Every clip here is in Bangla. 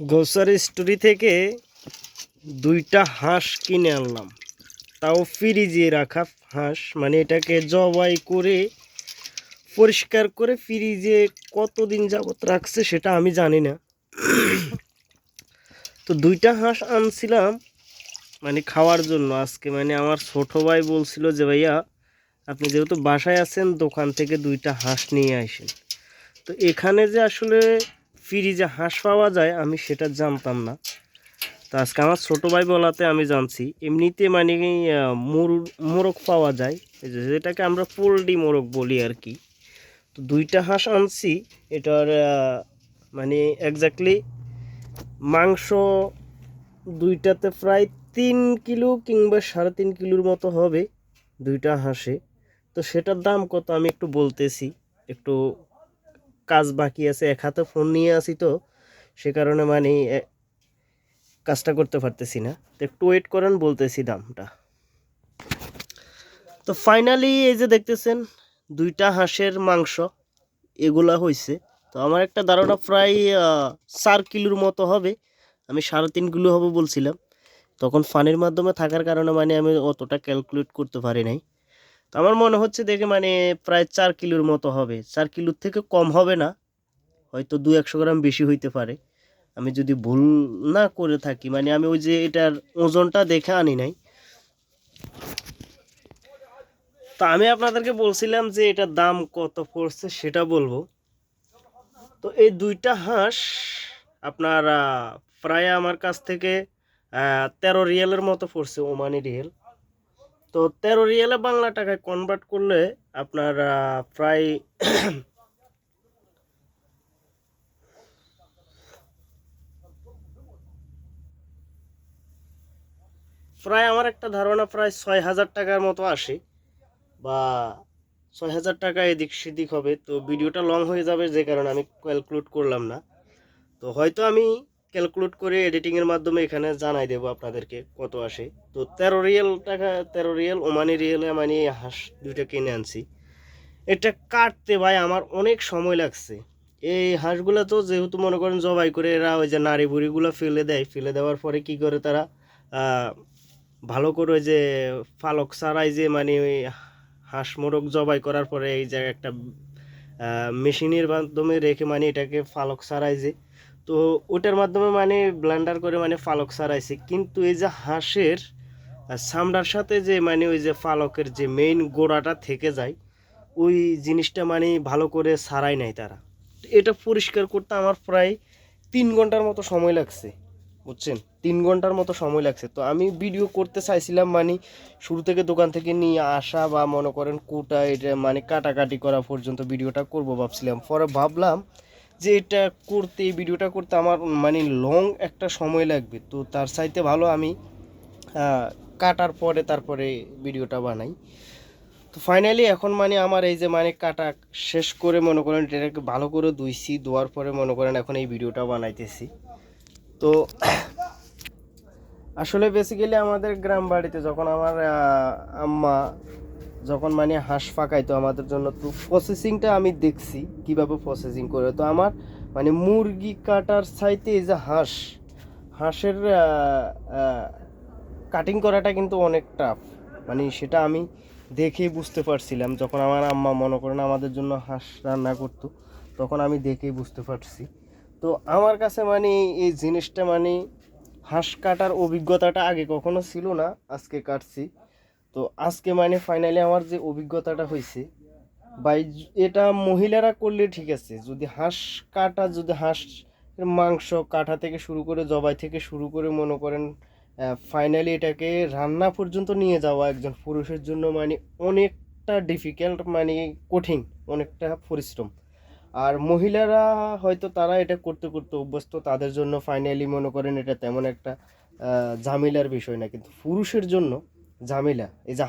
গ্রোসারি স্টোরি থেকে 2টা হাঁস কিনে আনলাম, তাও ফ্রিজে রাখা হাঁস। মানে এটাকে জবাই করে পরিষ্কার করে ফ্রিজে কতদিন যাবত রাখছে সেটা আমি জানি না। তো 2টা হাঁস আনছিলাম মানে খাওয়ার জন্য আজকে। মানে আমার ছোট ভাই বলছিল যে ভাইয়া আপনি যেহেতু বাসায় আছেন দোকান থেকে 2টা হাঁস নিয়ে আসেন। তো এখানে যে আসলে ফ্রিজে হাঁস পাওয়া যায় আমি সেটা জানতাম না। তো আজকে আমার ছোটো ভাই বলাতে আমি জানছি। এমনিতে মানে মোরগ পাওয়া যায়, এই যেটাকে আমরা পোলট্রি মোরগ বলি আর কি। তো 2টা হাঁস আনছি। এটার মানে এক্স্যাক্টলি মাংস 2টাতে প্রায় 3 কিলো কিংবা 3.5 কিলোর মতো হবে 2টা হাঁসে। তো সেটার দাম কত আমি একটু বলতেছি। একটু কাজ বাকি আছে, এক হাতে ফোন নিয়ে আসি, তো সে কারণে মানে কাজটা করতে পারতেছি না। তো একটু ওয়েট করেন, বলতেছি দামটা। তো ফাইনালি এই যে দেখতেছেন 2টা হাঁসের মাংস এগুলা হয়েছে। তো আমার একটা ধারণা প্রায় 4 কিলোর মতো হবে। আমি 3.5 কিলো হবে বলছিলাম, তখন ফানির মাধ্যমে থাকার কারণে মানে আমি অতটা ক্যালকুলেট করতে পারি নাই। তো আমার মনে হচ্ছে দেখে মানে প্রায় 4 কিলোর মতো হবে। 4 কিলোর থেকে কম হবে না, হয়তো 200-100 গ্রাম বেশি হইতে পারে। আমি যদি ভুল না করে থাকি, মানে আমি ওই যে এটার ওজনটা দেখে আনি নাই। তো আমি আপনাদেরকে বলছিলাম যে এটার দাম কত পড়ছে সেটা বলবো। তো এই 2টা হাঁস আপনার প্রায় আমার কাছ থেকে 13 রিয়ালের মতো পড়ছে, ওমানি রিয়াল। তো 13 রিয়ালে বাংলা টাকায় কনভার্ট করলে আপনার প্রায় প্রায় আমার একটা ধারণা প্রায় 6,000 টাকার মতো আসে, বা 6,000 টাকা এদিক সেদিক হবে। তো ভিডিওটা লং হয়ে যাবে যে কারণে আমি ক্যালকুলেট করলাম না। তো হয়তো আমি ক্যালকুলেট করে এডিটিংয়ের মাধ্যমে এখানে জানাই দেবো আপনাদেরকে কত আসে। তো 13 রিয়েল টাকা, 13 রিয়েল ওমানি রিয়েলে মানে হাঁস 2টা কিনে আনছি। এটা কাটতে ভাই আমার অনেক সময় লাগছে। এই হাঁসগুলো তো যেহেতু মনে করেন জবাই করে এরা ওই যে নাড়ি বুড়িগুলো ফেলে দেয়, ফেলে দেওয়ার পরে কি করে তারা ভালো করে ওই যে পালক ছাড়াই যে মানে ওই হাঁস মোরগ জবাই করার পরে এই যে একটা মেশিনের মাধ্যমে রেখে মানে এটাকে পালক ছাড়াই যে, তো ওটার মাধ্যমে মানে ব্লেন্ডার করে মানে পালক ছাড়াইছে। কিন্তু এই যে হাঁসের চামড়ার সাথে যে মানে ওই যে পালকের যে মেইন গোড়াটা থেকে যায়, ওই জিনিসটা মানে ভালো করে ছাড়াই নাই তারা। এটা পরিষ্কার করতে আমার প্রায় 3 ঘন্টার মতো সময় লাগছে, বুঝছেন। 3 ঘন্টার মতো সময় লাগছে। তো আমি ভিডিও করতে চাইছিলাম মানে শুরু থেকে দোকান থেকে নিয়ে আসা বা মনে করেন কোটা এটা মানে কাটাকাটি করা পর্যন্ত ভিডিওটা করব ভাবছিলাম। পরে ভাবলাম যে এটা করতে, এই ভিডিওটা করতে আমার মানে লং একটা সময় লাগবে। তো তার চাইতে ভালো আমি কাটার পরে তারপরে ভিডিওটা বানাই। তো ফাইনালি এখন মানে আমার এই যে মানে কাটা শেষ করে মনে করেন এটাকে ভালো করে ধুইছি, ধোয়ার পরে মনে করেন এখন এই ভিডিওটা বানাইতেছি। তো আসলে বেসিক্যালি আমাদের গ্রাম বাড়িতে যখন আমার আম্মা যখন মানে হাঁস ফাঁকাইতো আমাদের জন্য, তো প্রসেসিংটা আমি দেখছি কিভাবে প্রসেসিং করে। তো আমার মানে মুরগি কাটার চাইতে এই যে হাঁসের কাটিং করাটা কিন্তু অনেক টাফ। মানে সেটা আমি দেখেই বুঝতে পারছিলাম যখন আমার আম্মা মনে করেন আমাদের জন্য হাঁস রান্না করতো, তখন আমি দেখেই বুঝতে পারছি। তো আমার কাছে মানে এই জিনিসটা মানে হাঁস কাটার অভিজ্ঞতাটা আগে কখনো ছিল না, আজকে কাটছি। তো আজকে মানে ফাইনালি আমার যে অভিজ্ঞতাটা হয়েছে, বা এটা মহিলারা করলে ঠিক আছে, যদি হাঁস কাটা, যদি হাঁস মাংস কাটা থেকে শুরু করে জবাই থেকে শুরু করে মনে করেন ফাইনালি এটাকে রান্না পর্যন্ত নিয়ে যাওয়া একজন পুরুষের জন্য মানে অনেকটা ডিফিকাল্ট, মানে কঠিন, অনেকটা পরিশ্রম। আর মহিলারা হয়তো তারা এটা করতে করতে অভ্যস্ত, তাদের জন্য ফাইনালি মনে করেন এটা তেমন একটা ঝামেলার বিষয় না। কিন্তু পুরুষের জন্য ঝামেলা। এই যে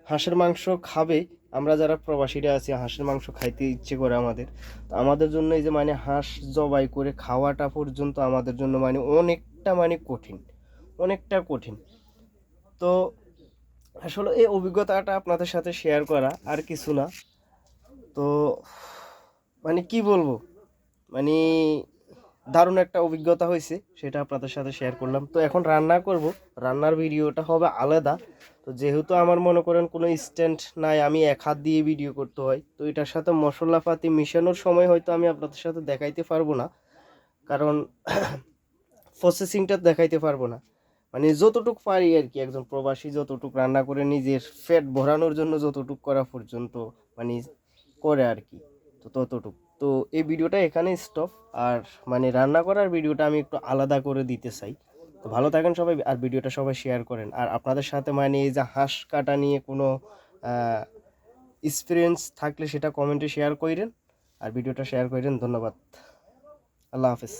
হাঁসের মাংস খাবে, আমরা যারা প্রবাসীরা আছি হাঁসের মাংস খাইতে ইচ্ছে করে আমাদের, তো আমাদের জন্য এই যে মানে হাঁস জবাই করে খাওয়াটা পর্যন্ত আমাদের জন্য মানে অনেকটা মানে কঠিন, অনেকটা কঠিন। তো আসলে এই অভিজ্ঞতাটা আপনাদের সাথে শেয়ার করা, আর কিছু না। তো মানে কি বলবো, মানে দারুণ একটা অভিজ্ঞতা হয়েছে, সেটা আপনাদের সাথে শেয়ার করলাম। তো এখন রান্না করব, রান্নার ভিডিওটা হবে আলাদা। তো যেহেতু আমার মনে করেন কোনো স্ট্যান্ড নাই, আমি এক হাত দিয়ে ভিডিও করতে হয়, তো এটার সাথে মশলাপাতি মিশানোর সময় হয়তো আমি আপনাদের সাথে দেখাইতে পারবো না, কারণ প্রসেসিংটা দেখাইতে পারবো না। মানে যতটুকু পারি আর কি, একজন প্রবাসী যতটুকু রান্না করে নিজের পেট ভরানোর জন্য যতটুকু করা পর্যন্ত মানে করে আর কি, তো ততটুকু। তো এই ভিডিওটা এখানে স্টপ। আর মানে রান্না করার ভিডিওটা আমি একটু আলাদা করে দিতে চাই। তো ভালো থাকেন সবাই, আর ভিডিওটা সবাই শেয়ার করেন। আর আপনাদের সাথে মানে এই যে হাঁস কাটা নিয়ে কোনো এক্সপিরিয়েন্স থাকলে সেটা কমেন্টে শেয়ার করেন, আর ভিডিওটা শেয়ার করেন। ধন্যবাদ, আল্লাহ হাফেজ।